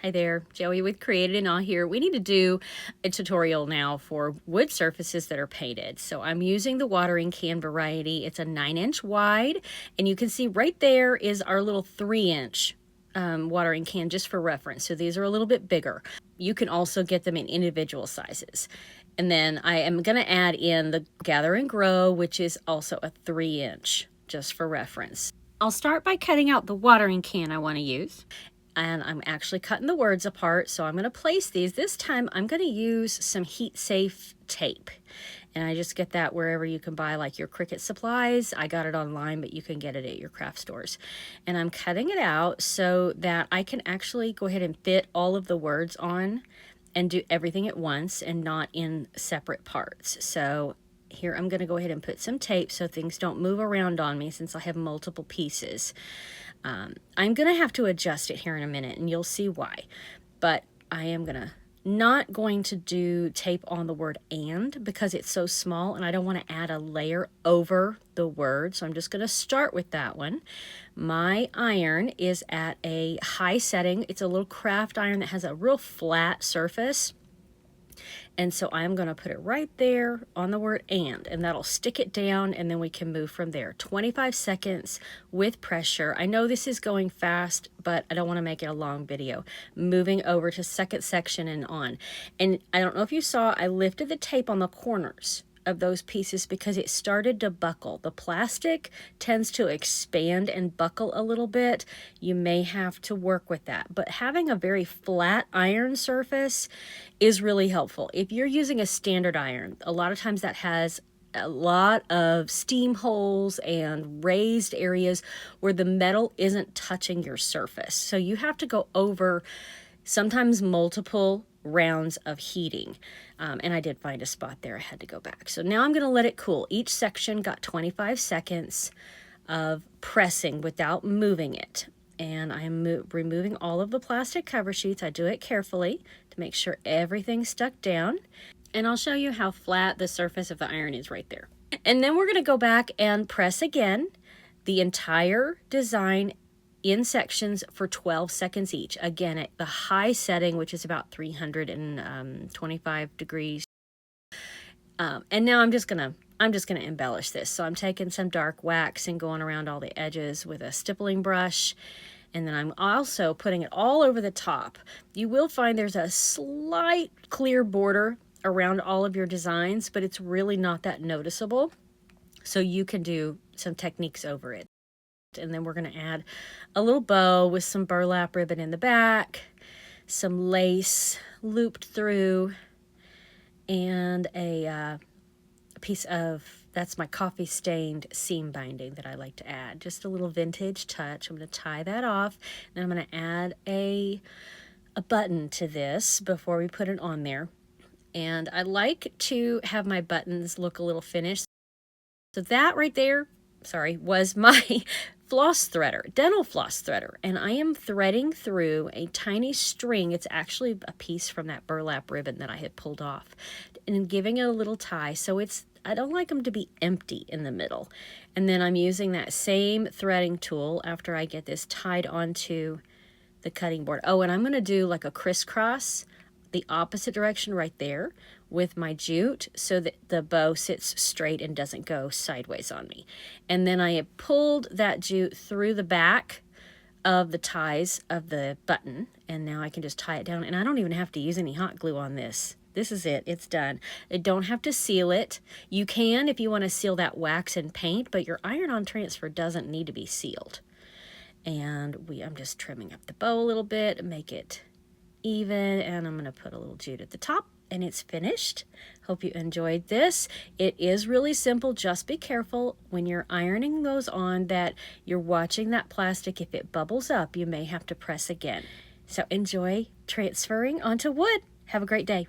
Hi there, Joey with Created and All here. We need to do a tutorial now for wood surfaces that are painted. So I'm using the watering can variety. It's a 9-inch wide, and you can see right there is our little 3-inch watering can just for reference. So these are a little bit bigger. You can also get them in individual sizes. And then I am going to add in the Gather and Grow, which is also a 3-inch, just for reference. I'll start by cutting out the watering can I want to use. And I'm actually cutting the words apart, so I'm going to place these. This time I'm going to use some heat safe tape, and I just get that wherever you can buy like your Cricut supplies. I got it online, but you can get it at your craft stores. And I'm cutting it out so that I can actually go ahead and fit all of the words on and do everything at once and not in separate parts. So here I'm going to go ahead and put some tape so things don't move around on me since I have multiple pieces. I'm going to have to adjust it here in a minute, and you'll see why. But I am not going to do tape on the word "and" because it's so small, and I don't want to add a layer over the word. So I'm just going to start with that one. My iron is at a high setting. It's a little craft iron that has a real flat surface. And so I'm going to put it right there on the word and that'll stick it down, and then we can move from there. 25 seconds with pressure. I know this is going fast, but I don't want to make it a long video. Moving over to second section and on. And I don't know if you saw, I lifted the tape on the corners of those pieces because it started to buckle. The plastic tends to expand and buckle a little bit. You may have to work with that, but having a very flat iron surface is really helpful. If you're using a standard iron, a lot of times that has a lot of steam holes and raised areas where the metal isn't touching your surface. So you have to go over sometimes multiple rounds of heating. And I did find a spot there. I had to go back. So now I'm going to let it cool. Each section got 25 seconds of pressing without moving it. And I'm removing all of the plastic cover sheets. I do it carefully to make sure everything's stuck down. And I'll show you how flat the surface of the iron is right there. And then we're going to go back and press again the entire design in sections for 12 seconds each. Again, at the high setting, which is about 325 degrees. And now I'm just gonna embellish this. So I'm taking some dark wax and going around all the edges with a stippling brush. And then I'm also putting it all over the top. You will find there's a slight clear border around all of your designs, but it's really not that noticeable. So you can do some techniques over it. And then we're going to add a little bow with some burlap ribbon in the back, some lace looped through, and a piece of, that's my coffee stained seam binding that I like to add. Just a little vintage touch. I'm going to tie that off, and I'm going to add a button to this before we put it on there. And I like to have my buttons look a little finished. So that right there, was my floss threader, dental floss threader, and I am threading through a tiny string. It's actually a piece from that burlap ribbon that I had pulled off, and giving it a little tie. So I don't like them to be empty in the middle. And then I'm using that same threading tool after I get this tied onto the cutting board. Oh, and I'm going to do like a crisscross the opposite direction right there with my jute so that the bow sits straight and doesn't go sideways on me. And then I have pulled that jute through the back of the ties of the button, and now I can just tie it down, and I don't even have to use any hot glue on this. This is it. It's done. I don't have to seal it. You can if you want to seal that wax and paint, but your iron-on transfer doesn't need to be sealed. And I'm just trimming up the bow a little bit and make it even, and I'm going to put a little jute at the top, and it's finished. Hope you enjoyed this. It is really simple. Just be careful when you're ironing those on that you're watching that plastic. If it bubbles up, you may have to press again. So enjoy transferring onto wood. Have a great day.